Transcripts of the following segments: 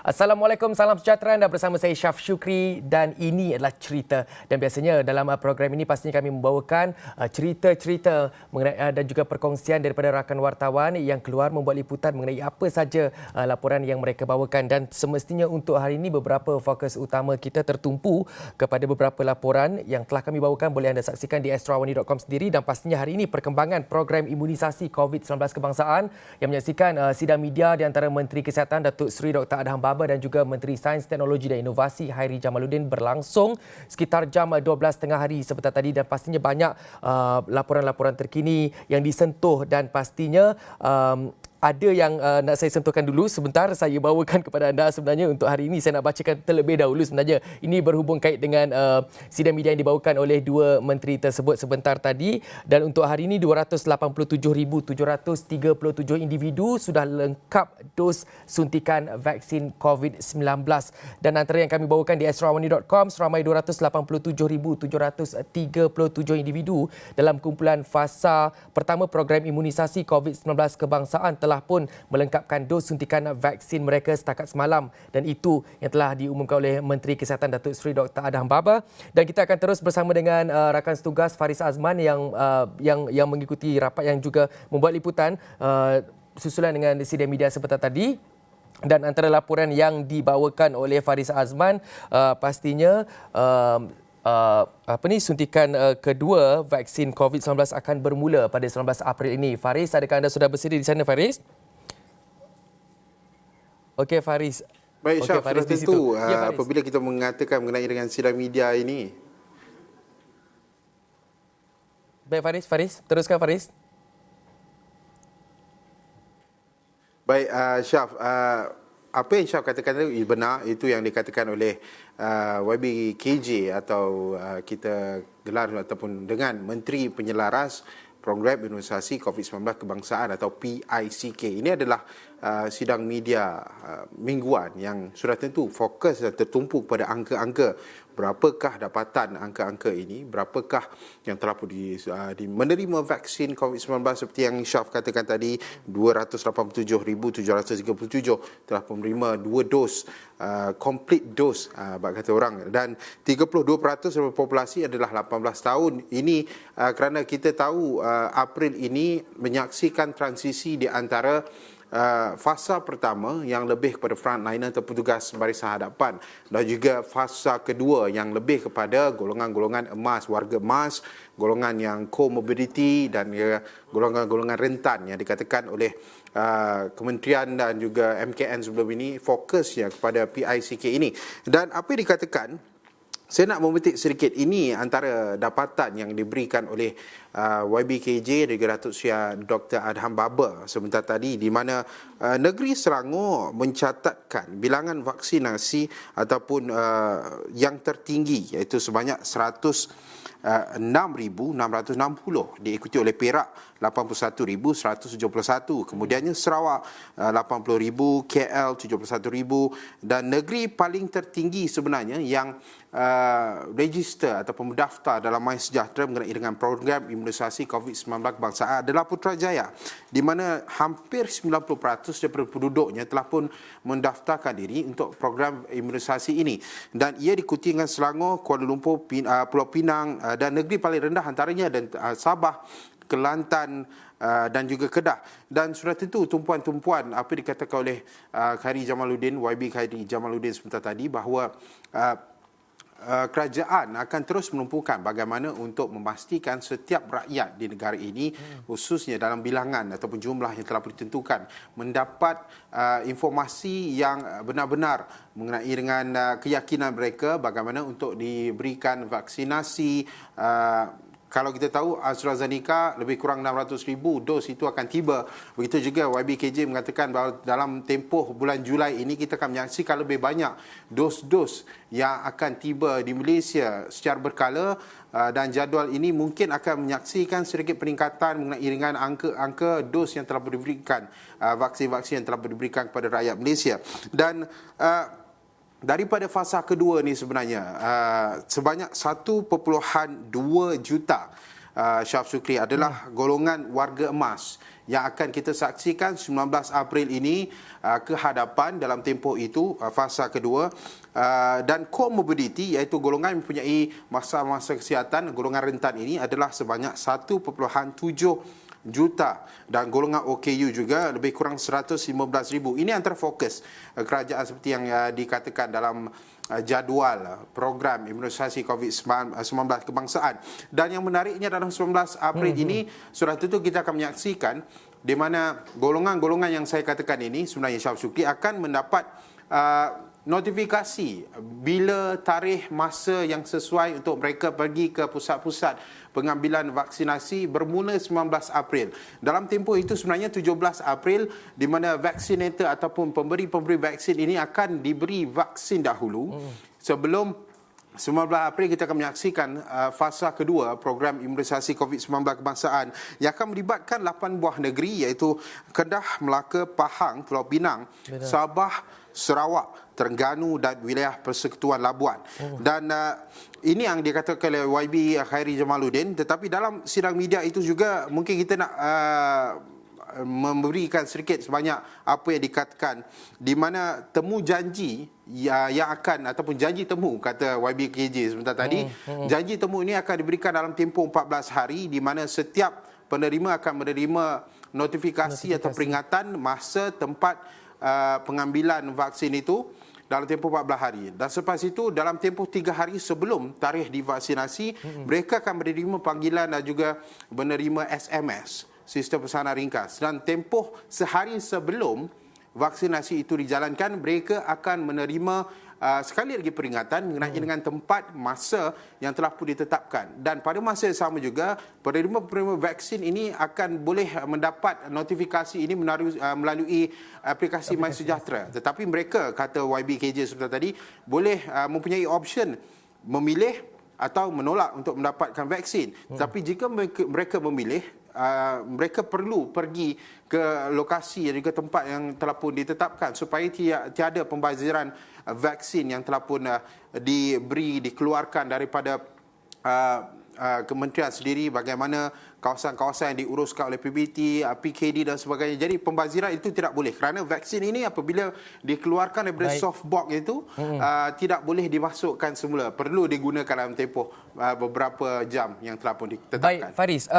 Assalamualaikum, salam sejahtera. Anda bersama saya Syaf Syukri dan ini adalah cerita. Dan biasanya dalam program ini pastinya kami membawakan cerita-cerita mengenai dan juga perkongsian daripada rakan wartawan yang keluar membuat liputan mengenai apa saja laporan yang mereka bawakan. Dan semestinya untuk hari ini beberapa fokus utama kita tertumpu kepada beberapa laporan yang telah kami bawakan. Boleh anda saksikan di astrawani.com sendiri. Dan pastinya hari ini perkembangan program imunisasi COVID-19 kebangsaan yang menyaksikan sidang media di antara Menteri Kesihatan Datuk Seri Dr. Adham Baba dan juga Menteri Sains, Teknologi dan Inovasi Hairi Jamaluddin berlangsung sekitar jam 12 tengah hari sebentar tadi, dan pastinya banyak laporan-laporan terkini yang disentuh dan pastinya ada yang nak saya sentuhkan dulu. Sebentar saya bawakan kepada anda sebenarnya untuk hari ini. Saya nak bacakan terlebih dahulu sebenarnya. Ini berhubung kait dengan sidang media yang dibawakan oleh dua menteri tersebut sebentar tadi. Dan untuk hari ini 287,737 individu sudah lengkap dos suntikan vaksin COVID-19. Dan antara yang kami bawakan di astrawani.com, seramai 287,737 individu dalam kumpulan fasa pertama program imunisasi COVID-19 kebangsaan telah pun melengkapkan dos suntikan vaksin mereka setakat semalam, dan itu yang telah diumumkan oleh Menteri Kesihatan Datuk Seri Dr. Adham Baba. Dan kita akan terus bersama dengan rakan setugas Faris Azman yang mengikuti rapat yang juga membuat liputan susulan dengan sidang media sebentar tadi. Dan antara laporan yang dibawakan oleh Faris Azman pastinya suntikan kedua vaksin COVID-19 akan bermula pada 19 April ini. Faris, adakah anda sudah bersedia di sana, Faris? Okey, Faris. Baik, Syaf, Faris sudah tentu ya, apabila kita mengatakan mengenai dengan sidang media ini. Baik, Faris. Teruskan, Faris. Baik, Syaf, apa yang Syaf katakan tadi benar. Itu yang dikatakan oleh YBKJ atau kita gelar ataupun dengan Menteri Penyelaras Program Imunisasi COVID-19 Kebangsaan atau PICK. Ini adalah sidang media mingguan yang sudah tentu fokus dan tertumpu pada angka-angka. Berapakah dapatan angka-angka ini? Berapakah yang telah pun menerima vaksin COVID-19 seperti yang Syaf katakan tadi, 287,737 telah pun menerima 2 dos, complete dos kata orang, dan 32% dari populasi adalah 18 tahun. Ini kerana kita tahu April ini menyaksikan transisi di antara fasa pertama yang lebih kepada frontliner atau petugas barisan hadapan, dan juga fasa kedua yang lebih kepada golongan-golongan emas, warga emas, golongan yang comorbidity dan golongan-golongan rentan yang dikatakan oleh Kementerian dan juga MKN sebelum ini, fokusnya kepada PICK ini. Dan apa yang dikatakan, saya nak memetik sedikit, ini antara dapatan yang diberikan oleh YBKJ dan juga Datuk Seri Dr. Adham Baba sebentar tadi, di mana negeri Selangor mencatatkan bilangan vaksinasi ataupun yang tertinggi, iaitu sebanyak 6,660, diikuti oleh Perak 81,171, kemudiannya Sarawak 80,000, KL 71,000, dan negeri paling tertinggi sebenarnya yang register ataupun mendaftar dalam MySejahtera mengenai dengan program imunisasi COVID-19 kebangsaan adalah Putrajaya, di mana hampir 90% daripada penduduknya telah pun mendaftarkan diri untuk program imunisasi ini. Dan ia diikuti dengan Selangor, Kuala Lumpur, Pulau Pinang, dan negeri paling rendah antaranya dan Sabah, Kelantan dan juga Kedah. Dan sudah tentu tumpuan-tumpuan apa dikatakan oleh Hairi Jamaluddin, YB Hairi Jamaluddin sebentar tadi, bahawa kerajaan akan terus menumpukan bagaimana untuk memastikan setiap rakyat di negara ini, khususnya dalam bilangan ataupun jumlah yang telah ditentukan, mendapat informasi yang benar-benar mengenai dengan keyakinan mereka bagaimana untuk diberikan vaksinasi. Kalau kita tahu AstraZeneca lebih kurang 600,000 dos itu akan tiba. Begitu juga YBKJ mengatakan bahawa dalam tempoh bulan Julai ini kita akan menyaksikan lebih banyak dos-dos yang akan tiba di Malaysia secara berkala, dan jadual ini mungkin akan menyaksikan sedikit peningkatan mengenai dengan angka dos yang telah diberikan, vaksin-vaksin yang telah diberikan kepada rakyat Malaysia. Dan daripada fasa kedua ni sebenarnya sebanyak 1.2 juta Syaf Syukri, adalah golongan warga emas yang akan kita saksikan 19 April ini ke hadapan dalam tempoh itu, fasa kedua. Dan comorbidity, iaitu golongan yang mempunyai masalah-masalah kesihatan, golongan rentan ini adalah sebanyak 1.7 juta, dan golongan OKU juga lebih kurang 115,000. Ini antara fokus kerajaan seperti yang dikatakan dalam jadual program imunisasi COVID-19 kebangsaan. Dan yang menariknya dalam 19 April ini, sudah tentu kita akan menyaksikan di mana golongan-golongan yang saya katakan ini sebenarnya Syaf Syukri akan mendapat notifikasi bila tarikh masa yang sesuai untuk mereka pergi ke pusat-pusat pengambilan vaksinasi bermula 19 April. Dalam tempoh itu sebenarnya 17 April, di mana vaksinator ataupun pemberi-pemberi vaksin ini akan diberi vaksin dahulu sebelum 19 April kita akan menyaksikan fasa kedua program imunisasi COVID-19 kebangsaan yang akan melibatkan 8 buah negeri, iaitu Kedah, Melaka, Pahang, Pulau Pinang, Sabah, Sarawak, Terengganu dan wilayah Persekutuan Labuan. Dan ini yang dikatakan oleh YB Khairi Jamaluddin. Tetapi dalam sidang media itu juga mungkin kita nak memberikan sedikit sebanyak apa yang dikatakan, di mana temu janji yang akan, ataupun janji temu, kata YB KJ sebentar tadi, janji temu ini akan diberikan dalam tempoh 14 hari, di mana setiap penerima akan menerima notifikasi atau peringatan masa tempat pengambilan vaksin itu dalam tempoh 14 hari. Dan selepas itu, dalam tempoh 3 hari sebelum tarikh divaksinasi, mereka akan menerima panggilan dan juga menerima SMS, sistem pesanan ringkas. Dan tempoh sehari sebelum vaksinasi itu dijalankan, mereka akan menerima sekali lagi peringatan mengenai dengan tempat, masa yang telah pun ditetapkan. Dan pada masa yang sama juga, penerima-penerima vaksin ini akan boleh mendapat notifikasi ini melalui aplikasi MySejahtera. Tetapi mereka, kata YB KJ sebentar tadi, boleh mempunyai option memilih atau menolak untuk mendapatkan vaksin. Tetapi jika mereka memilih, mereka perlu pergi ke lokasi dan juga tempat yang telah pun ditetapkan supaya tiada pembaziran vaksin yang telah pun dikeluarkan daripada kementerian sendiri, bagaimana kawasan-kawasan yang diuruskan oleh PBT, PKD dan sebagainya. Jadi pembaziran itu tidak boleh, kerana vaksin ini apabila dikeluarkan daripada soft box itu tidak boleh dimasukkan semula, perlu digunakan dalam tempoh beberapa jam yang telah pun ditetapkan. Baik, Faris,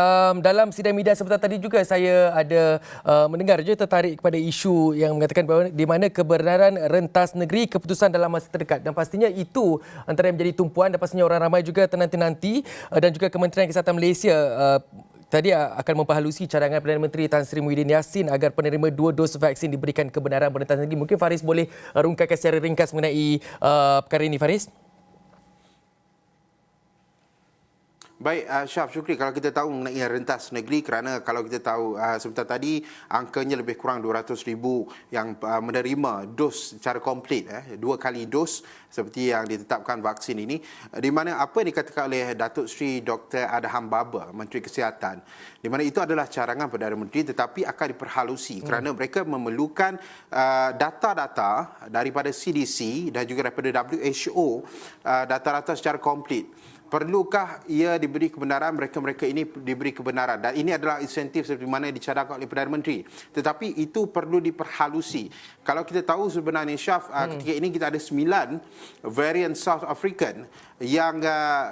dalam sidang media sebentar tadi juga saya ada mendengar je tertarik kepada isu yang mengatakan bahawa di mana kebenaran rentas negeri keputusan dalam masa terdekat, dan pastinya itu antara yang menjadi tumpuan, dan pastinya orang ramai juga ternanti-nanti, dan juga Kementerian Kesihatan Malaysia tadi akan memperhalusi cadangan Perdana Menteri Tan Sri Muhyiddin Yassin agar penerima 2 dos vaksin diberikan kebenaran rentas negeri. Mungkin Faris boleh rungkaikan secara ringkas mengenai perkara ini, Faris? Baik, Syaf Syukri, kalau kita tahu mengenai rentas negeri, kerana kalau kita tahu sebentar tadi angkanya lebih kurang 200,000 yang menerima dos secara komplit, 2 kali dos seperti yang ditetapkan vaksin ini, di mana apa yang dikatakan oleh Datuk Seri Dr. Adham Baba, Menteri Kesihatan, di mana itu adalah cadangan Perdana Menteri tetapi akan diperhalusi kerana mereka memerlukan data-data daripada CDC dan juga daripada WHO, data-data secara komplit. Perlukah ia diberi kebenaran, mereka-mereka ini diberi kebenaran, dan ini adalah insentif seperti mana dicadangkan oleh Perdana Menteri, tetapi itu perlu diperhalusi. Kalau kita tahu sebenarnya, Syaf, ketika ini kita ada 9 varian South African yang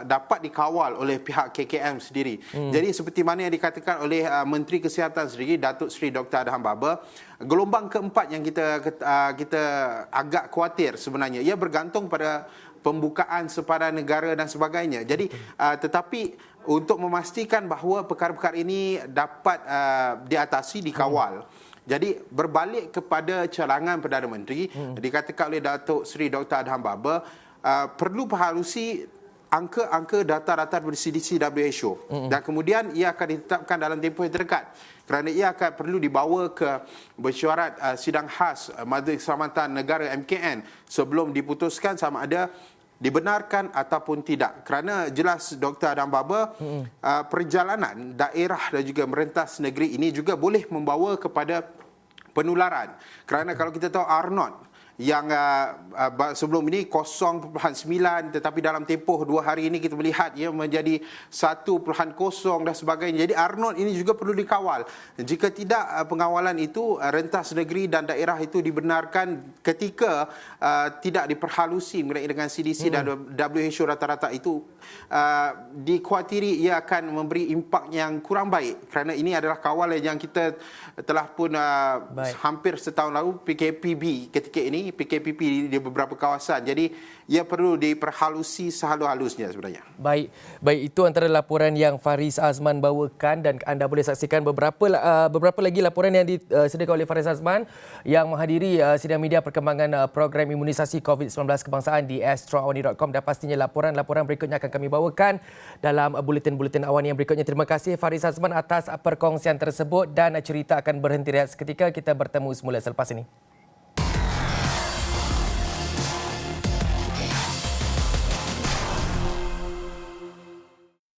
dapat dikawal oleh pihak KKM sendiri. Jadi seperti mana yang dikatakan oleh Menteri Kesihatan sendiri, Datuk Seri Dr. Adham Baba, gelombang keempat yang kita agak khawatir sebenarnya, ia bergantung pada pembukaan sepadan negara dan sebagainya. Jadi tetapi untuk memastikan bahawa perkara-perkara ini dapat diatasi, dikawal. Jadi berbalik kepada cadangan Perdana Menteri, dikatakan oleh Datuk Seri Dr. Adham Baba, perlu perhalusi angka-angka data-data dari CDC WHO, dan kemudian ia akan ditetapkan dalam tempoh yang terdekat, kerana ia akan perlu dibawa ke mesyuarat sidang khas Majlis Keselamatan Negara MKN sebelum diputuskan sama ada dibenarkan ataupun tidak. Kerana jelas Dr. Adham Baba, perjalanan daerah dan juga merentas negeri ini juga boleh membawa kepada penularan. Kerana kalau kita tahu R0 yang sebelum ini 0.9, tetapi dalam tempoh 2 hari ini kita melihat ia menjadi 1.0 dan sebagainya. Jadi Arnold ini juga perlu dikawal. Jika tidak, pengawalan itu rentas negeri dan daerah itu dibenarkan ketika tidak diperhalusi mengenai dengan CDC dan WHO rata-rata itu dikhawatiri ia akan memberi impak yang kurang baik, kerana ini adalah kawalan yang kita telah pun hampir setahun lalu PKPB ketika ini, PKPP di beberapa kawasan. Jadi ia perlu diperhalusi sehalus-halusnya sebenarnya. Baik, itu antara laporan yang Faris Azman bawakan dan anda boleh saksikan beberapa lagi laporan yang disediakan oleh Faris Azman yang menghadiri sidang media perkembangan program imunisasi COVID-19 kebangsaan di astroawani.com, dan pastinya laporan-laporan berikutnya akan kami bawakan dalam buletin-buletin awan yang berikutnya. Terima kasih Faris Azman atas perkongsian tersebut, dan cerita akan berhenti rehat seketika. Kita bertemu semula selepas ini.